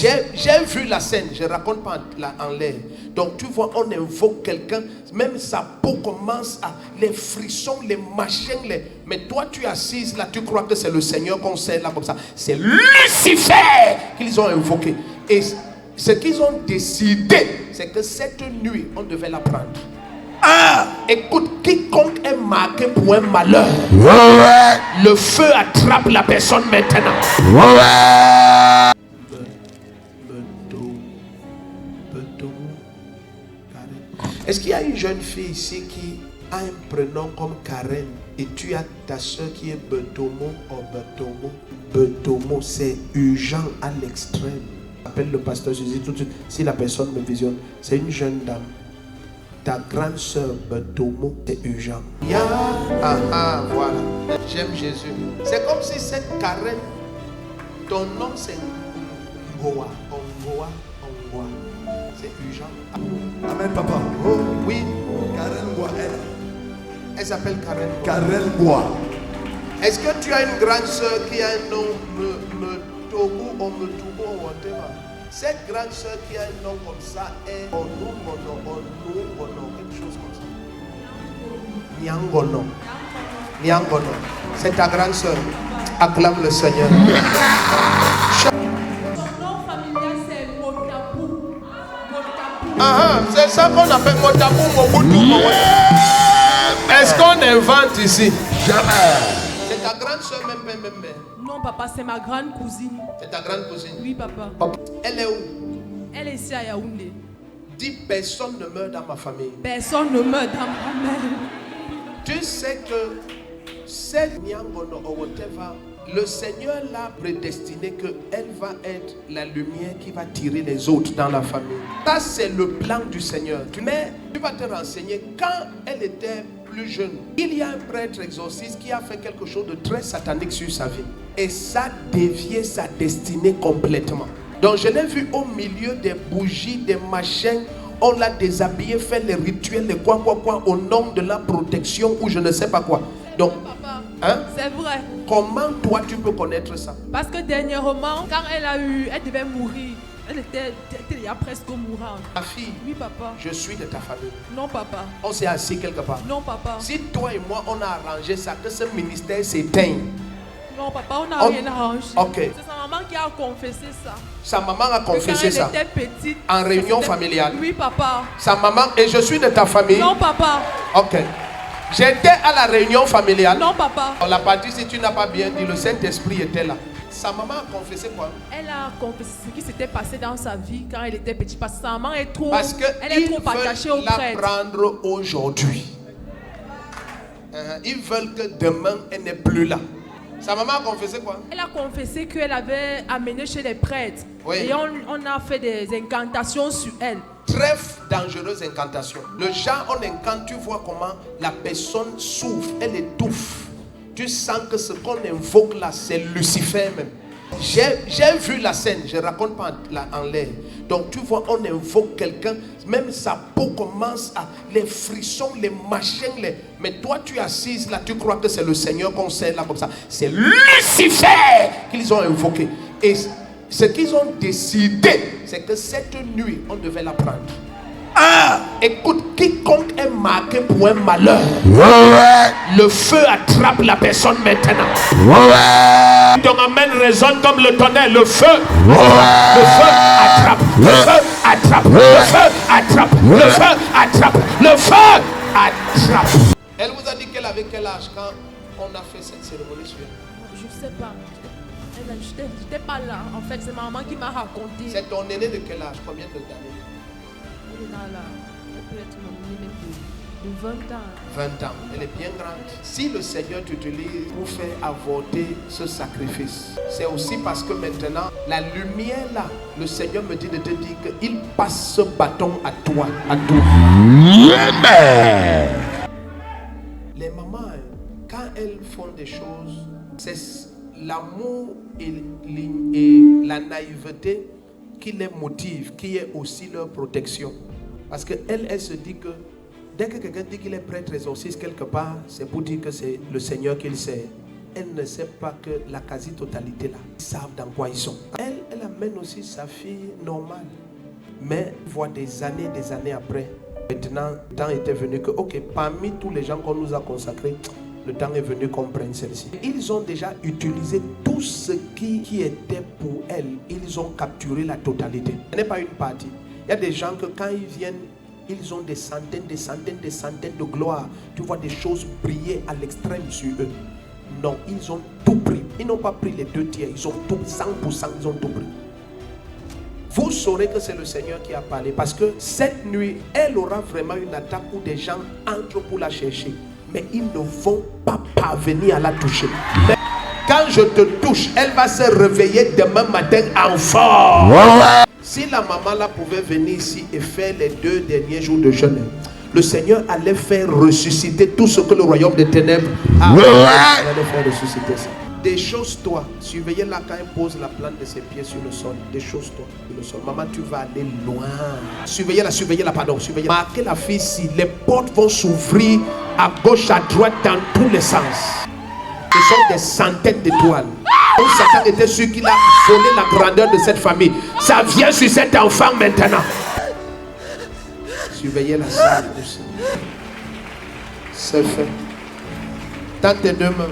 J'ai vu la scène, je ne raconte pas en l'air. Donc tu vois, on invoque quelqu'un, même sa peau commence à... Les frissons, les machins, mais toi tu es assise là, tu crois que c'est le Seigneur qu'on sait là comme ça. C'est Lucifer qu'ils ont invoqué. Et ce qu'ils ont décidé, c'est que cette nuit, on devait la prendre. Écoute, quiconque est marqué pour un malheur, le feu attrape la personne maintenant. Est-ce qu'il y a une jeune fille ici qui a un prénom comme Karen et tu as ta soeur qui est Betomo ou Betomo? Betomo, c'est urgent à l'extrême. Appelle le pasteur Jésus tout de suite. Si la personne me visionne, c'est une jeune dame. Ta grande soeur Betomo, c'est urgent. Voilà. J'aime Jésus. C'est comme si cette Karen, ton nom c'est Ngoa. C'est urgent. Amen, papa. Oh, oui. Karen Ngoa, elle s'appelle Karen. Karen Ngoa. Est-ce que tu as une grande soeur qui a un nom Metogo ou Metugo ou whatever? Cette grande soeur qui a un nom comme ça est Onungono, quelque chose comme ça. Nyangono. C'est ta grande soeur. Acclame le Seigneur. C'est ça qu'on appelle Motabou, Mobutu. Est-ce qu'on invente ici? Jamais. C'est ta grande soeur même. Non papa, c'est ma grande cousine. C'est ta grande cousine? Oui papa. Elle est où? Elle est ici à Yaoundé. Dis personne ne meurt dans ma famille. Personne ne meurt dans ma famille. Tu sais que cette Nyangono ou whatever, le Seigneur l'a prédestiné qu'elle va être la lumière qui va tirer les autres dans la famille. Ça, c'est le plan du Seigneur. Mais tu vas te renseigner. Quand elle était plus jeune, il y a un prêtre exorciste qui a fait quelque chose de très satanique sur sa vie. Et ça a dévié sa destinée complètement. Donc je l'ai vu au milieu des bougies, des machins. On l'a déshabillé, fait les rituels, les quoi, au nom de la protection ou je ne sais pas quoi. Donc, c'est vrai. Comment toi tu peux connaître ça? Parce que dernièrement, quand elle devait mourir, elle était déjà presque mourante. Ma fille, oui papa. Je suis de ta famille. Non papa. On s'est assis quelque part. Non papa. Si toi et moi on a arrangé ça, que ce ministère s'éteigne. Non papa, on n'a rien arrangé. Ok. C'est sa maman qui a confessé ça. Sa maman a confessé ça. Quand elle était petite. En réunion familiale. Oui papa. Sa maman, et je suis de ta famille. Non papa. Ok. J'étais à la réunion familiale. Non papa. On l'a pas dit si tu n'as pas bien dit, le Saint-Esprit était là. Sa maman a confessé quoi? Elle a confessé ce qui s'était passé dans sa vie quand elle était petite. Parce que sa maman est trop, parce que elle est trop attachée au prêtre. La prendre aujourd'hui. Ils veulent que demain elle n'est plus là. Sa maman a confessé quoi? Elle a confessé qu'elle avait amené chez les prêtres. Oui. Et on a fait des incantations sur elle. Très dangereuse incantation. Le genre on incante, tu vois comment la personne souffre, elle étouffe. Tu sens que ce qu'on invoque là, c'est Lucifer même. J'ai vu la scène, je ne raconte pas en l'air. Donc tu vois, on invoque quelqu'un, même sa peau commence à... Les frissons, les machins, mais toi tu es assise là, tu crois que c'est le Seigneur qu'on sait là comme ça. C'est Lucifer qu'ils ont invoqué. Et ce qu'ils ont décidé, c'est que cette nuit, on devait la prendre. Écoute, quiconque est marqué pour un malheur, le feu attrape la personne maintenant. Ton amen résonne comme le tonnerre. Le feu attrape. Le feu attrape. Le feu attrape. Le feu attrape. Le feu attrape. Elle vous a dit qu'elle avait quel âge quand on a fait cette cérémonie sur elle? Je ne sais pas. Je n'étais pas là. En fait, c'est ma maman qui m'a raconté. C'est ton aîné de quel âge? Combien d'années? Elle est là. Elle peut être mon aîné de 20 ans. 20 ans. Elle est bien grande. Si le Seigneur t'utilise pour faire avorter ce sacrifice, c'est aussi parce que maintenant, la lumière là, le Seigneur me dit de te dire qu'il passe ce bâton à toi. À toi. Les mamans, quand elles font des choses, c'est l'amour et la naïveté qui les motive, qui est aussi leur protection. Parce qu'elle se dit que dès que quelqu'un dit qu'il est prêtre exorciste quelque part, c'est pour dire que c'est le Seigneur qu'il sait. elle ne sait pas que la quasi-totalité là, ils savent dans quoi ils sont. Elle amène aussi sa fille normale. Mais voit des années après, maintenant, le temps était venu que, ok, parmi tous les gens qu'on nous a consacrés, le temps est venu qu'on prenne celle-ci. Ils ont déjà utilisé tout ce qui était pour elle. Ils ont capturé la totalité. Ce n'est pas une partie. Il y a des gens que quand ils viennent, ils ont des centaines de gloires. Tu vois des choses briller à l'extrême sur eux. Non, ils ont tout pris. Ils n'ont pas pris les 2 tiers. Ils ont tout, 100%, ils ont tout pris. Vous saurez que c'est le Seigneur qui a parlé. Parce que cette nuit, elle aura vraiment une attaque où des gens entrent pour la chercher. Mais ils ne vont pas parvenir à la toucher. Mais quand je te touche, elle va se réveiller demain matin en force. Si la maman là pouvait venir ici et faire les 2 derniers jours de jeûne, le Seigneur allait faire ressusciter tout ce que le royaume des ténèbres a. Il allait faire ressusciter ça. Déchausse-toi. Surveillez-la quand elle pose la plante de ses pieds sur le sol. Déchausse-toi sur le sol. Maman, tu vas aller loin. Surveillez-la, pardon. Surveillez-la. Marquez la fille ici. Les portes vont s'ouvrir à gauche, à droite, dans tous les sens. Ce sont des centaines d'étoiles. Donc Satan était sûr qu'il a volé la grandeur de cette famille. Ça vient sur cet enfant maintenant. Surveillez la salle aussi. C'est fait. Tends tes 2 mains.